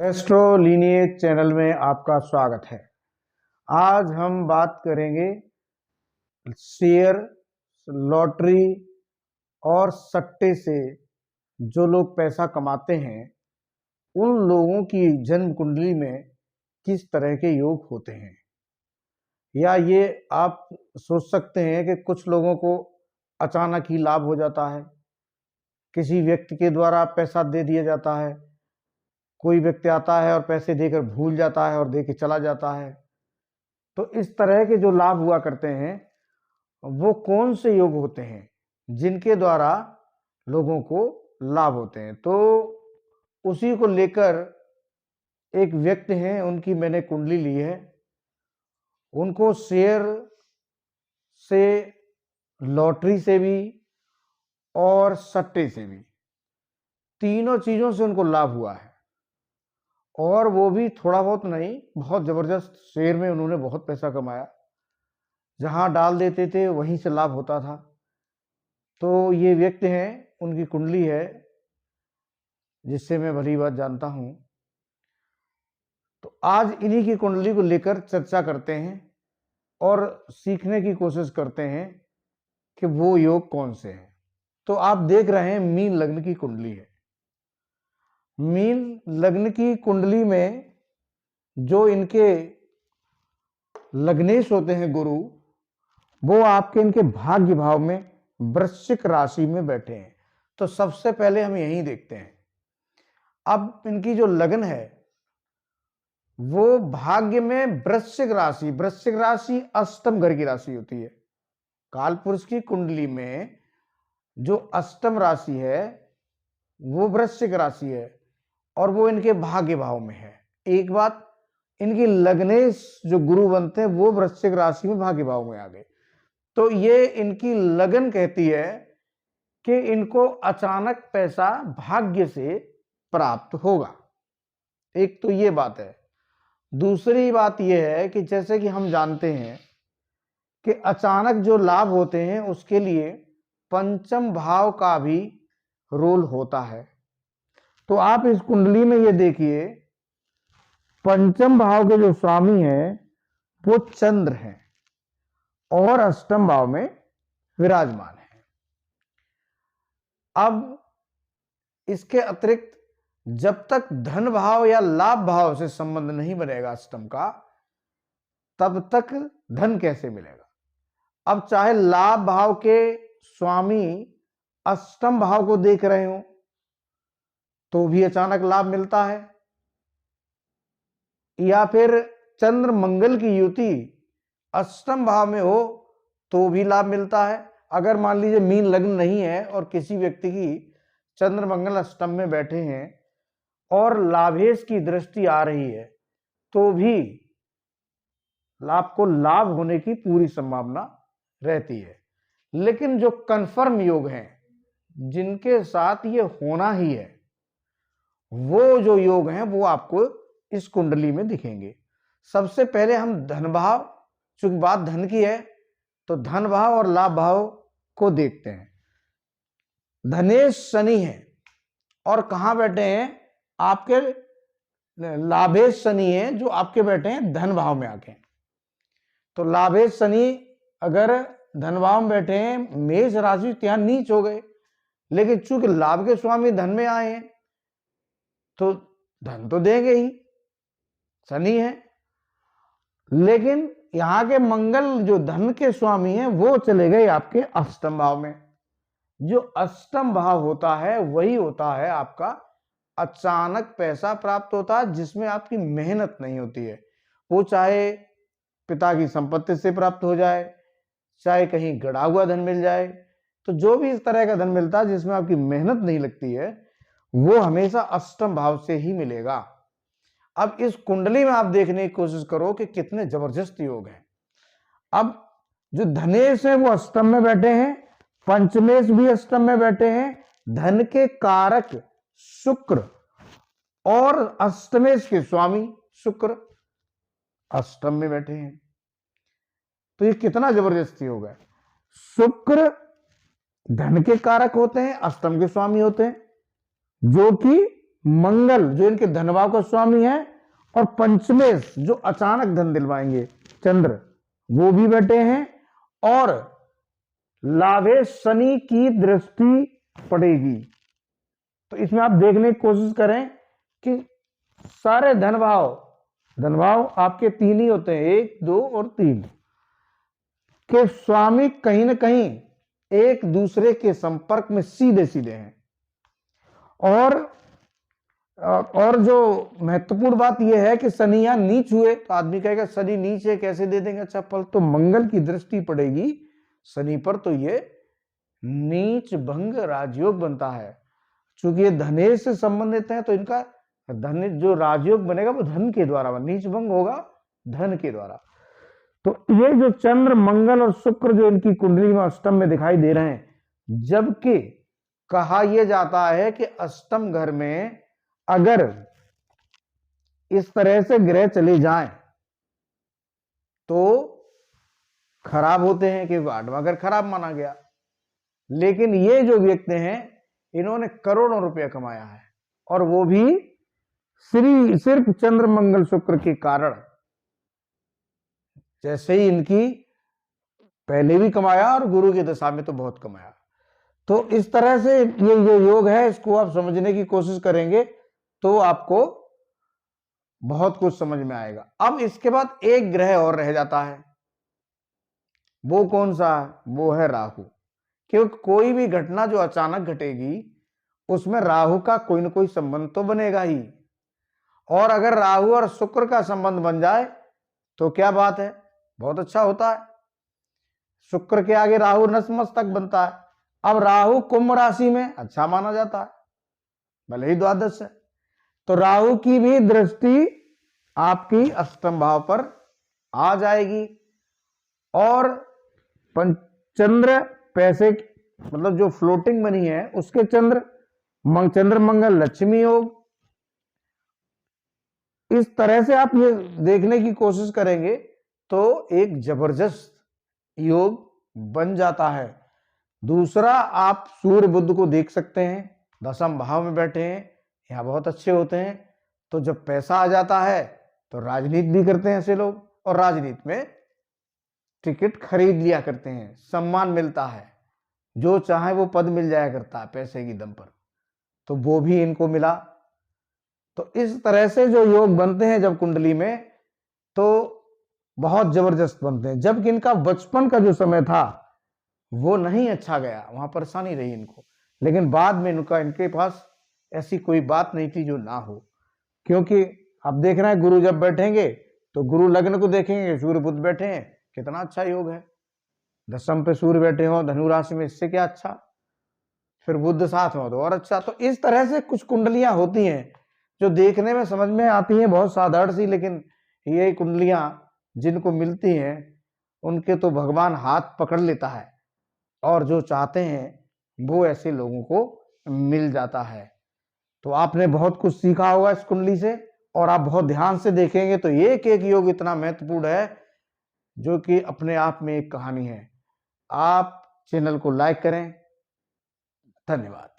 Astro lineage channel में आपका स्वागत है। आज हम बात करेंगे शेयर, लॉटरी और सट्टे से जो लोग पैसा कमाते हैं उन लोगों की जन्म कुंडली में किस तरह के योग होते हैं। या ये आप सोच सकते हैं कि कुछ लोगों को अचानक ही लाभ हो जाता है, किसी व्यक्ति के द्वारा पैसा दे दिया जाता है, कोई व्यक्ति आता है और पैसे देकर भूल जाता है और दे के चला जाता है। तो इस तरह के जो लाभ हुआ करते हैं वो कौन से योग होते हैं जिनके द्वारा लोगों को लाभ होते हैं। तो उसी को लेकर एक व्यक्ति हैं, उनकी मैंने कुंडली ली है। उनको शेयर से, लॉटरी से भी और सट्टे से भी, तीनों चीजों से उनको लाभ हुआ है। और वो भी थोड़ा बहुत नहीं, बहुत जबरदस्त। शेयर में उन्होंने बहुत पैसा कमाया, जहां डाल देते थे वहीं से लाभ होता था। तो ये व्यक्ति हैं, उनकी कुंडली है जिससे मैं भली बात जानता हूं। तो आज इन्हीं की कुंडली को लेकर चर्चा करते हैं और सीखने की कोशिश करते हैं कि वो योग कौन से हैं। तो आप देख रहे हैं मीन लग्न की कुंडली है। मीन लग्न की कुंडली में जो इनके लग्नेश होते हैं गुरु, वो आपके इनके भाग्य भाव में वृश्चिक राशि में बैठे हैं। तो सबसे पहले हम यही देखते हैं। अब इनकी जो लगन है वो भाग्य में वृश्चिक राशि, वृश्चिक राशि अष्टम घर की राशि होती है। कालपुरुष की कुंडली में जो अष्टम राशि है वो वृश्चिक राशि है और वो इनके भाग्य भाव में है। एक बात, इनकी लग्नेश जो गुरु बनते हैं वो वृश्चिक राशि में भाग्य भाव में आ गए। तो ये इनकी लगन कहती है कि इनको अचानक पैसा भाग्य से प्राप्त होगा। एक तो ये बात है। दूसरी बात यह है कि जैसे कि हम जानते हैं कि अचानक जो लाभ होते हैं उसके लिए पंचम भाव का भी रोल होता है। तो आप इस कुंडली में ये देखिए, पंचम भाव के जो स्वामी हैं वो चंद्र हैं और अष्टम भाव में विराजमान है। अब इसके अतिरिक्त जब तक धन भाव या लाभ भाव से संबंध नहीं बनेगा अष्टम का, तब तक धन कैसे मिलेगा। अब चाहे लाभ भाव के स्वामी अष्टम भाव को देख रहे हो तो भी अचानक लाभ मिलता है, या फिर चंद्र मंगल की युति अष्टम भाव में हो तो भी लाभ मिलता है। अगर मान लीजिए मीन लग्न नहीं है और किसी व्यक्ति की चंद्र मंगल अष्टम में बैठे हैं और लाभेश की दृष्टि आ रही है तो भी लाभ को लाभ होने की पूरी संभावना रहती है। लेकिन जो कन्फर्म योग हैं जिनके साथ ये होना ही है, वो जो योग हैं वो आपको इस कुंडली में दिखेंगे। सबसे पहले हम धन भाव, चूंकि बात धन की है तो धन भाव और लाभ भाव को देखते हैं। धनेश शनि है और कहां बैठे हैं, आपके लाभेश शनि है जो आपके बैठे हैं धन भाव में आके। तो लाभेश शनि अगर धन भाव में बैठे हैं, मेष राशि तो यहां नीच हो गए, लेकिन चूंकि लाभ के स्वामी धन में आए हैं तो धन तो देंगे ही, शनि है। लेकिन यहां के मंगल जो धन के स्वामी हैं वो चले गए आपके अष्टम भाव में। जो अष्टम भाव होता है वही होता है आपका अचानक पैसा प्राप्त होता है, जिसमें आपकी मेहनत नहीं होती है। वो चाहे पिता की संपत्ति से प्राप्त हो जाए, चाहे कहीं गड़ा हुआ धन मिल जाए, तो जो भी इस तरह का धन मिलता है जिसमें आपकी मेहनत नहीं लगती है वो हमेशा अष्टम भाव से ही मिलेगा। अब इस कुंडली में आप देखने की कोशिश करो कि कितने जबरदस्त योग हैं। अब जो धनेश है वो अष्टम में बैठे हैं, पंचमेश भी अष्टम में बैठे हैं, धन के कारक शुक्र और अष्टमेश के स्वामी शुक्र अष्टम में बैठे हैं। तो ये कितना जबरदस्त योग है। शुक्र धन के कारक होते हैं, अष्टम के स्वामी होते हैं, जो कि मंगल जो इनके धनभाव का स्वामी है, और पंचमेश जो अचानक धन दिलवाएंगे चंद्र, वो भी बैठे हैं। और लाभेश शनि की दृष्टि पड़ेगी। तो इसमें आप देखने की कोशिश करें कि सारे धनभाव आपके तीन ही होते हैं, 1, 2 और 3 के स्वामी कहीं ना कहीं एक दूसरे के संपर्क में सीधे सीधे हैं। और जो महत्वपूर्ण बात यह है कि शनि यहां नीच हुए, तो आदमी कहेगा शनि नीच है कैसे दे देंगे अच्छा फल, तो मंगल की दृष्टि पड़ेगी शनि पर, तो ये नीच भंग राजयोग बनता है। चूंकि ये धनेश से संबंधित है, तो इनका धन जो राजयोग बनेगा वो धन के द्वारा, नीच भंग होगा धन के द्वारा। तो ये जो चंद्र मंगल और शुक्र जो इनकी कुंडली में अष्टम में दिखाई दे रहे हैं, जबकि कहा यह जाता है कि अष्टम घर में अगर इस तरह से ग्रह चले जाएं तो खराब होते हैं, कि आठवां घर खराब माना गया। लेकिन ये जो व्यक्ति हैं इन्होंने करोड़ों रुपया कमाया है, और वो भी सिर्फ चंद्र मंगल शुक्र के कारण। जैसे ही इनकी पहले भी कमाया और गुरु की दशा में तो बहुत कमाया। तो इस तरह से ये जो योग है इसको आप समझने की कोशिश करेंगे तो आपको बहुत कुछ समझ में आएगा। अब इसके बाद एक ग्रह और रह जाता है, वो कौन सा? वो है राहु। क्योंकि कोई भी घटना जो अचानक घटेगी उसमें राहु का कोई ना कोई संबंध तो बनेगा ही, और अगर राहु और शुक्र का संबंध बन जाए तो क्या बात है, बहुत अच्छा होता है। शुक्र के आगे राहु नतमस्तक बनता है। अब राहु कुंभ राशि में अच्छा माना जाता है, भले ही द्वादश है, तो राहु की भी दृष्टि आपकी अष्टम भाव पर आ जाएगी। और चंद्र पैसे मतलब जो फ्लोटिंग मनी है उसके चंद्र मंगल लक्ष्मी योग। इस तरह से आप ये देखने की कोशिश करेंगे तो एक जबरदस्त योग बन जाता है। दूसरा, आप सूर्य बुध को देख सकते हैं, दशम भाव में बैठे हैं, यहाँ बहुत अच्छे होते हैं। तो जब पैसा आ जाता है तो राजनीति भी करते हैं ऐसे लोग, और राजनीति में टिकट खरीद लिया करते हैं, सम्मान मिलता है, जो चाहे वो पद मिल जाया करता है पैसे की दम पर, तो वो भी इनको मिला। तो इस तरह से जो योग बनते हैं जब कुंडली में, तो बहुत जबरदस्त बनते हैं। जबकि इनका बचपन का जो समय था वो नहीं अच्छा गया, वहां परेशानी रही इनको, लेकिन बाद में इनके पास ऐसी कोई बात नहीं थी जो ना हो। क्योंकि अब देख रहे हैं गुरु जब बैठेंगे तो गुरु लग्न को देखेंगे, सूर्य बुध बैठे हैं, कितना अच्छा योग है। दशम पे सूर्य बैठे हो धनु राशि में, इससे क्या अच्छा, फिर बुध साथ हो तो और अच्छा। तो इस तरह से कुछ कुंडलियां होती हैं जो देखने में समझ में आती हैं बहुत साधारण सी, लेकिन ये कुंडलियां जिनको मिलती हैं उनके तो भगवान हाथ पकड़ लेता है, और जो चाहते हैं वो ऐसे लोगों को मिल जाता है। तो आपने बहुत कुछ सीखा होगा इस कुंडली से, और आप बहुत ध्यान से देखेंगे तो एक एक योग इतना महत्वपूर्ण है जो कि अपने आप में एक कहानी है। आप चैनल को लाइक करें। धन्यवाद।